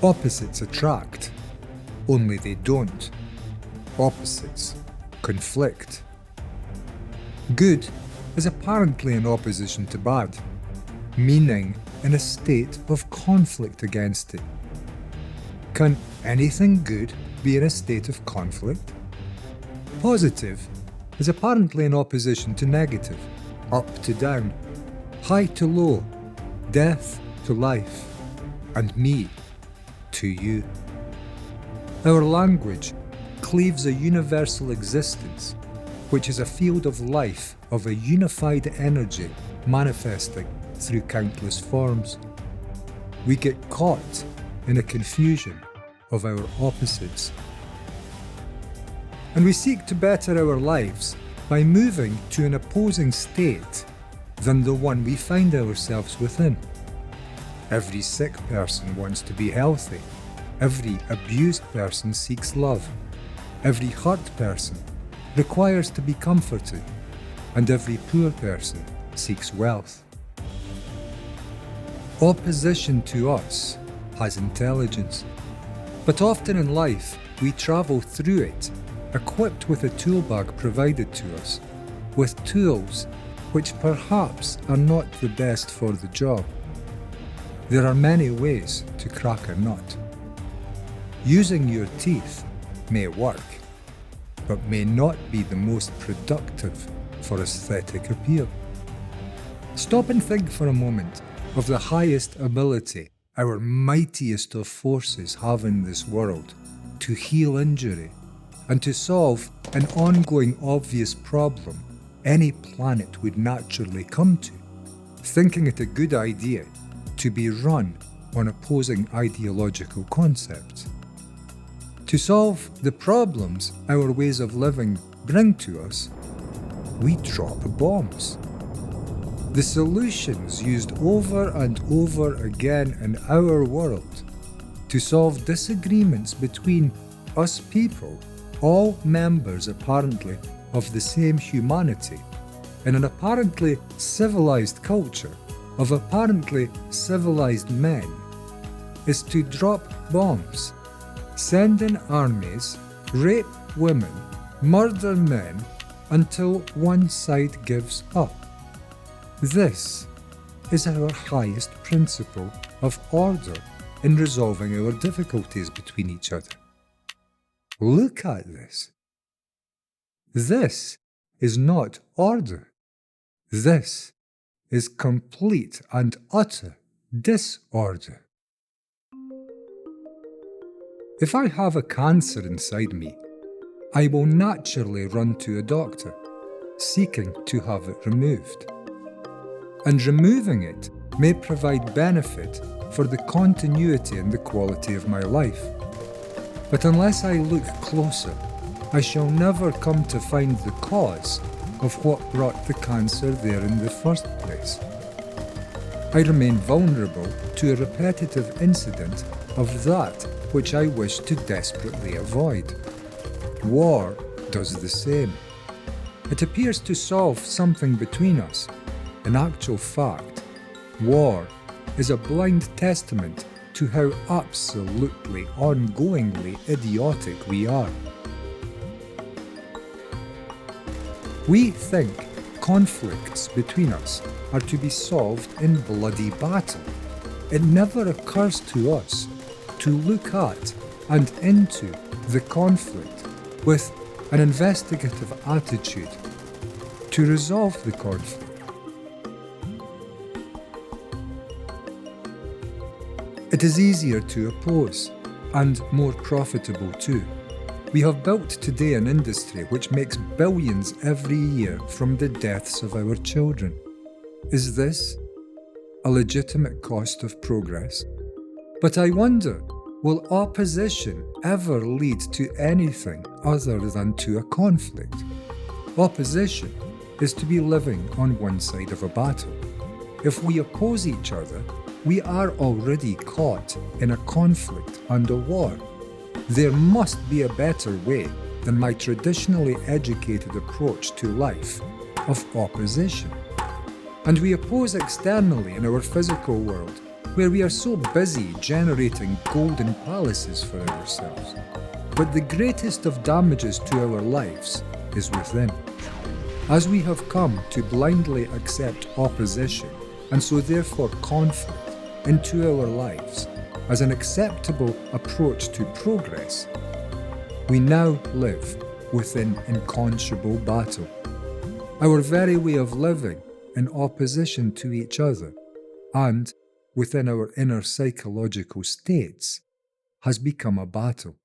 Opposites attract, only they don't. Opposites conflict. Good is apparently in opposition to bad, meaning in a state of conflict against it. Can anything good be in a state of conflict? Positive is apparently in opposition to negative, up to down, high to low, death to life, and me to you. Our language cleaves a universal existence, which is a field of life of a unified energy manifesting through countless forms. We get caught in a confusion of our opposites. And we seek to better our lives by moving to an opposing state than the one we find ourselves within. Every sick person wants to be healthy. Every abused person seeks love. Every hurt person requires to be comforted. And every poor person seeks wealth. Opposition to us has intelligence, but often in life we travel through it equipped with a tool bag provided to us, with tools which perhaps are not the best for the job. There are many ways to crack a nut. Using your teeth may work, but may not be the most productive for aesthetic appeal. Stop and think for a moment of the highest ability our mightiest of forces have in this world to heal injury and to solve an ongoing obvious problem any planet would naturally come to, thinking it a good idea to be run on opposing ideological concepts. To solve the problems our ways of living bring to us, we drop bombs. The solutions used over and over again in our world to solve disagreements between us people, all members apparently of the same humanity, in an apparently civilized culture of apparently civilized men, is to drop bombs, send in armies, rape women, murder men until one side gives up. This is our highest principle of order in resolving our difficulties between each other. Look at this. This is not order. This is complete and utter disorder. If I have a cancer inside me, I will naturally run to a doctor, seeking to have it removed. And removing it may provide benefit for the continuity and the quality of my life. But unless I look closer, I shall never come to find the cause of what brought the cancer there in the first place. I remain vulnerable to a repetitive incident of that which I wish to desperately avoid. War does the same. It appears to solve something between us. In actual fact, war is a blind testament to how absolutely, ongoingly idiotic we are. We think conflicts between us are to be solved in bloody battle. It never occurs to us to look at and into the conflict with an investigative attitude to resolve the conflict. It is easier to oppose and more profitable too. We have built today an industry which makes billions every year from the deaths of our children. Is this a legitimate cost of progress? But I wonder, will opposition ever lead to anything other than to a conflict? Opposition is to be living on one side of a battle. If we oppose each other, we are already caught in a conflict and a war. There must be a better way than my traditionally educated approach to life of opposition. And we oppose externally in our physical world where we are so busy generating golden palaces for ourselves. But the greatest of damages to our lives is within. As we have come to blindly accept opposition, and so therefore conflict, into our lives as an acceptable approach to progress, we now live within unconscionable battle. Our very way of living in opposition to each other and within our inner psychological states has become a battle.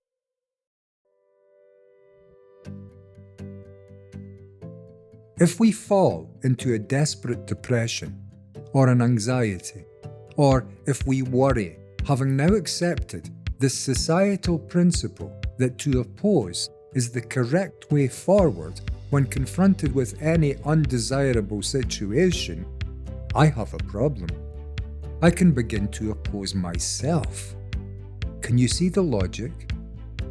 If we fall into a desperate depression or an anxiety, or if we worry, having now accepted this societal principle that to oppose is the correct way forward when confronted with any undesirable situation, I have a problem. I can begin to oppose myself. Can you see the logic?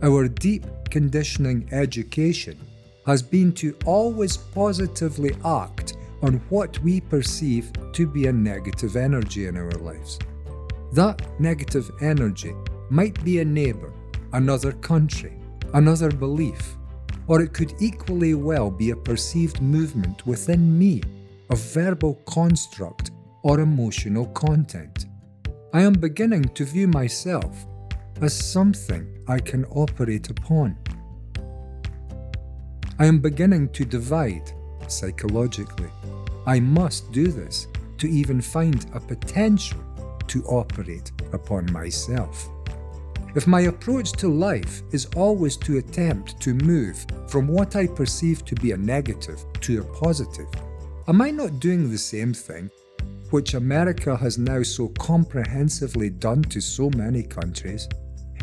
Our deep conditioning education has been to always positively act on what we perceive to be a negative energy in our lives. That negative energy might be a neighbour, another country, another belief, or it could equally well be a perceived movement within me of verbal construct or emotional content. I am beginning to view myself as something I can operate upon. I am beginning to divide psychologically. I must do this to even find a potential to operate upon myself. If my approach to life is always to attempt to move from what I perceive to be a negative to a positive, am I not doing the same thing, which America has now so comprehensively done to so many countries?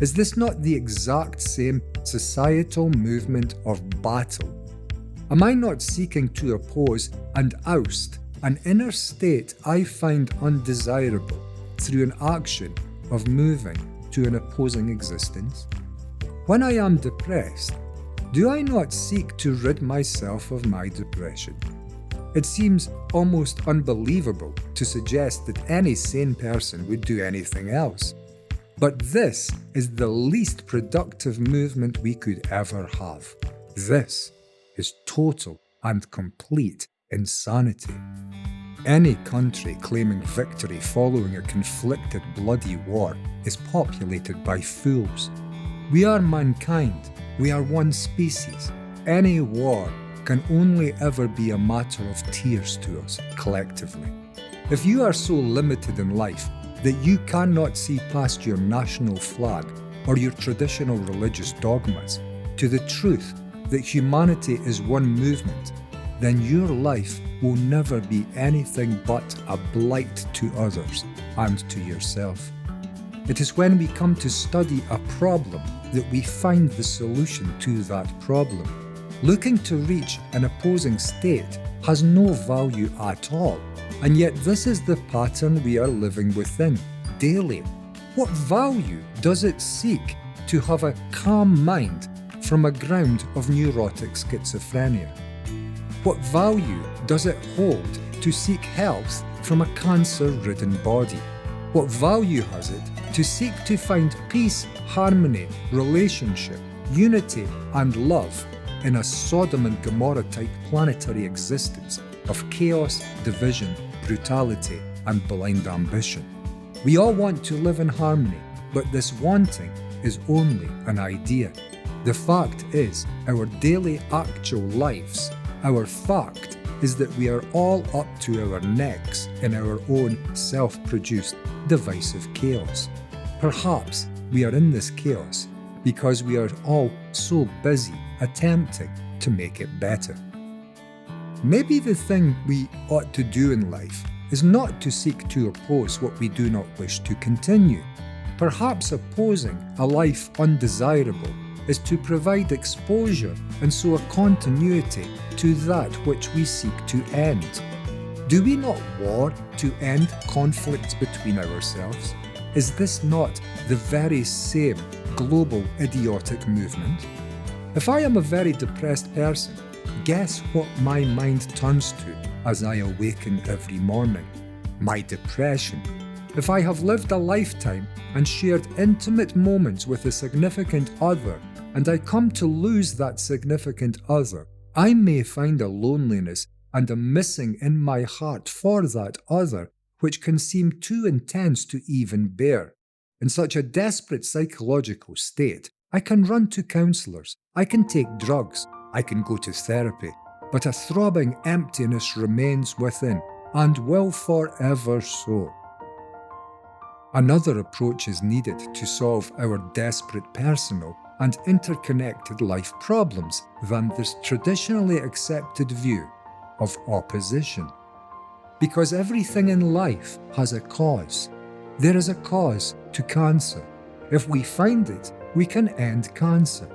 Is this not the exact same societal movement of battle? Am I not seeking to oppose and oust an inner state I find undesirable through an action of moving to an opposing existence? When I am depressed, do I not seek to rid myself of my depression? It seems almost unbelievable to suggest that any sane person would do anything else. But this is the least productive movement we could ever have. This is total and complete insanity. Any country claiming victory following a conflicted bloody war is populated by fools. We are mankind. We are one species. Any war can only ever be a matter of tears to us collectively. If you are so limited in life that you cannot see past your national flag or your traditional religious dogmas to the truth that humanity is one movement, then your life will never be anything but a blight to others and to yourself. It is when we come to study a problem that we find the solution to that problem. Looking to reach an opposing state has no value at all, and yet this is the pattern we are living within daily. What value does it seek to have a calm mind from a ground of neurotic schizophrenia? What value does it hold to seek health from a cancer-ridden body? What value has it to seek to find peace, harmony, relationship, unity, and love in a Sodom and Gomorrah type planetary existence of chaos, division, brutality, and blind ambition? We all want to live in harmony, but this wanting is only an idea. The fact is, our daily actual lives, our fact is that we are all up to our necks in our own self-produced divisive chaos. Perhaps we are in this chaos because we are all so busy attempting to make it better. Maybe the thing we ought to do in life is not to seek to oppose what we do not wish to continue. Perhaps opposing a life undesirable is to provide exposure and so a continuity to that which we seek to end. Do we not war to end conflicts between ourselves? Is this not the very same global idiotic movement? If I am a very depressed person, guess what my mind turns to as I awaken every morning? My depression. if I have lived a lifetime and shared intimate moments with a significant other, and I come to lose that significant other, I may find a loneliness and a missing in my heart for that other, which can seem too intense to even bear. In such a desperate psychological state, I can run to counsellors, I can take drugs, I can go to therapy, but a throbbing emptiness remains within, and will forever so. Another approach is needed to solve our desperate personal and interconnected life problems than this traditionally accepted view of opposition. Because everything in life has a cause. There is a cause to cancer. If we find it, we can end cancer.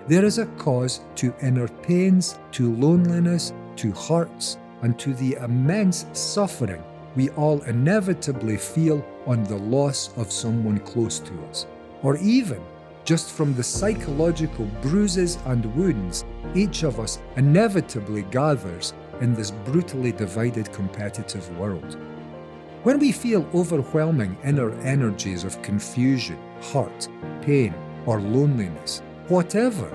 There is a cause to inner pains, to loneliness, to hurts, and to the immense suffering we all inevitably feel on the loss of someone close to us, or even just from the psychological bruises and wounds each of us inevitably gathers in this brutally divided competitive world. When we feel overwhelming inner energies of confusion, hurt, pain, or loneliness, whatever,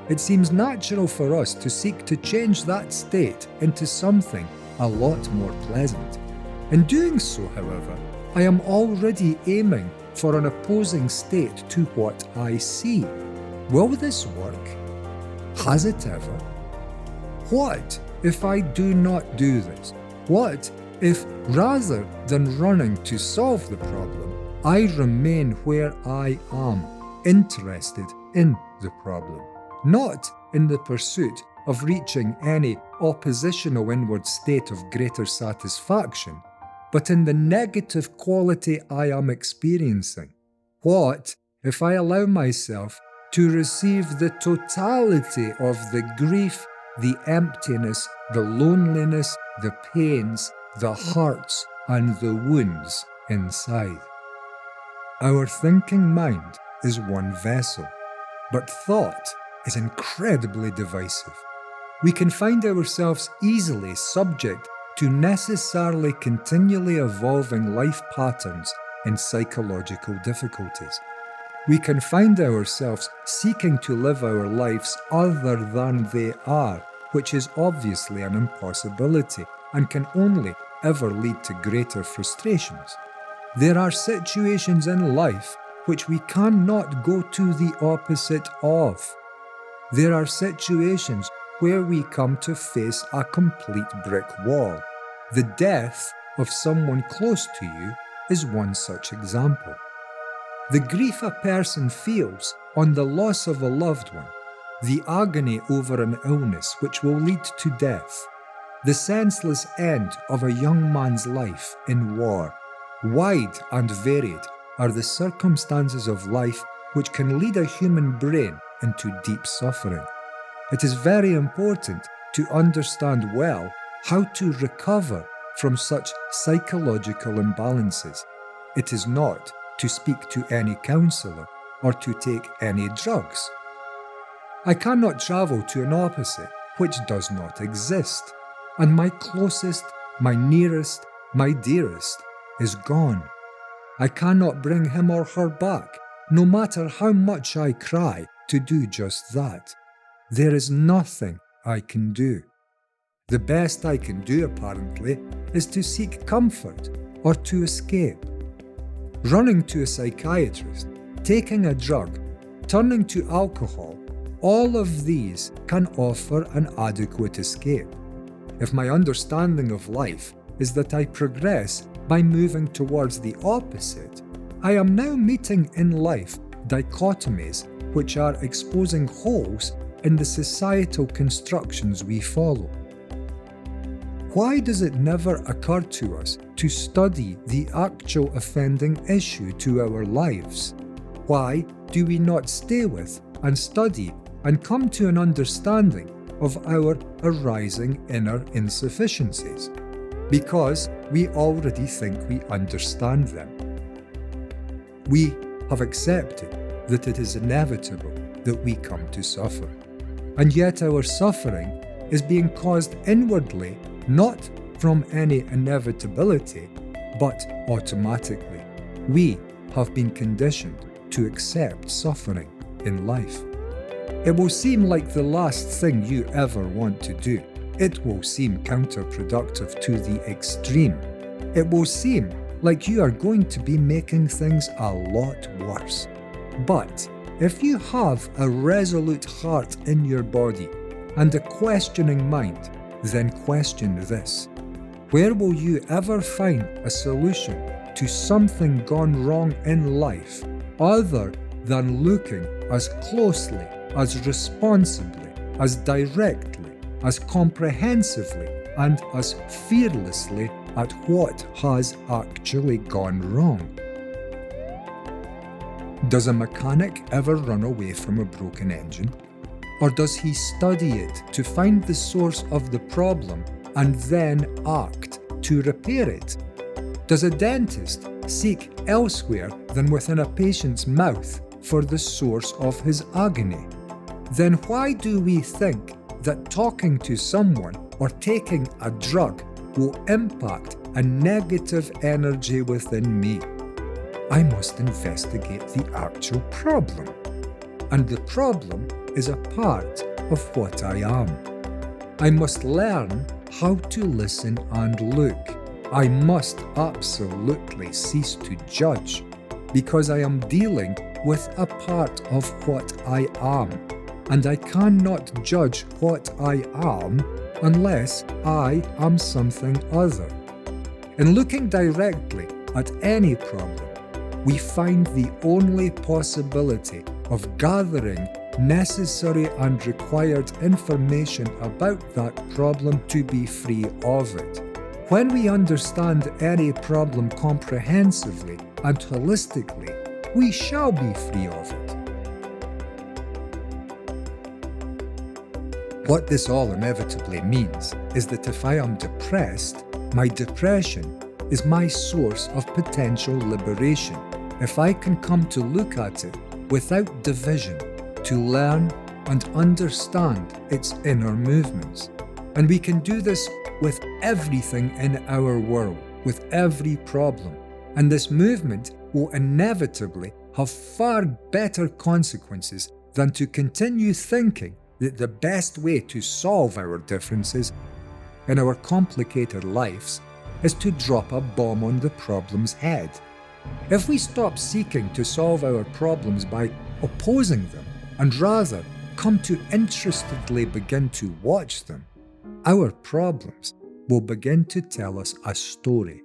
it seems natural for us to seek to change that state into something a lot more pleasant. In doing so, however, I am already aiming for an opposing state to what I see. Will this work? Has it ever? What if I do not do this? What if, rather than running to solve the problem, I remain where I am, interested in the problem, not in the pursuit of reaching any oppositional inward state of greater satisfaction, but in the negative quality I am experiencing? What if I allow myself to receive the totality of the grief, the emptiness, the loneliness, the pains, the hurts, and the wounds inside? Our thinking mind is one vessel, but thought is incredibly divisive. We can find ourselves easily subject to necessarily continually evolving life patterns and psychological difficulties. We can find ourselves seeking to live our lives other than they are, which is obviously an impossibility and can only ever lead to greater frustrations. There are situations in life which we cannot go to the opposite of. There are situations where we come to face a complete brick wall. The death of someone close to you is one such example. The grief a person feels on the loss of a loved one, the agony over an illness which will lead to death, the senseless end of a young man's life in war, wide and varied are the circumstances of life which can lead a human brain into deep suffering. It is very important to understand well how to recover from such psychological imbalances. It is not to speak to any counsellor or to take any drugs. I cannot travel to an opposite which does not exist, and my closest, my nearest, my dearest is gone. I cannot bring him or her back, no matter how much I cry to do just that. There is nothing I can do. The best I can do, apparently, is to seek comfort or to escape. Running to a psychiatrist, taking a drug, turning to alcohol, all of these can offer an adequate escape. If my understanding of life is that I progress by moving towards the opposite, I am now meeting in life dichotomies which are exposing holes in the societal constructions we follow. Why does it never occur to us to study the actual offending issue to our lives? Why do we not stay with and study and come to an understanding of our arising inner insufficiencies? Because we already think we understand them. We have accepted that it is inevitable that we come to suffer. And yet our suffering is being caused inwardly, not from any inevitability, but automatically. We have been conditioned to accept suffering in life. It will seem like the last thing you ever want to do. It will seem counterproductive to the extreme. It will seem like you are going to be making things a lot worse. But if you have a resolute heart in your body and a questioning mind, then question this. Where will you ever find a solution to something gone wrong in life other than looking as closely, as responsibly, as directly, as comprehensively, and as fearlessly at what has actually gone wrong? Does a mechanic ever run away from a broken engine? Or does he study it to find the source of the problem and then act to repair it? Does a dentist seek elsewhere than within a patient's mouth for the source of his agony? Then why do we think that talking to someone or taking a drug will impact a negative energy within me? I must investigate the actual problem. And the problem is a part of what I am. I must learn how to listen and look. I must absolutely cease to judge, because I am dealing with a part of what I am, and I cannot judge what I am unless I am something other. In looking directly at any problem, we find the only possibility of gathering necessary and required information about that problem to be free of it. When we understand any problem comprehensively and holistically, we shall be free of it. What this all inevitably means is that if I am depressed, my depression is my source of potential liberation. If I can come to look at it without division, to learn and understand its inner movements. And we can do this with everything in our world, with every problem. And this movement will inevitably have far better consequences than to continue thinking that the best way to solve our differences in our complicated lives is to drop a bomb on the problem's head. If we stop seeking to solve our problems by opposing them, and rather come to interestedly begin to watch them, our problems will begin to tell us a story.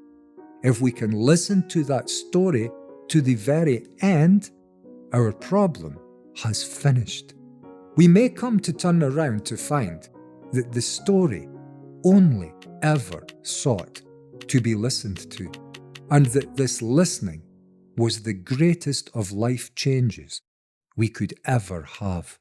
If we can listen to that story to the very end, our problem has finished. We may come to turn around to find that the story only ever sought to be listened to, and that this listening was the greatest of life changes we could ever have.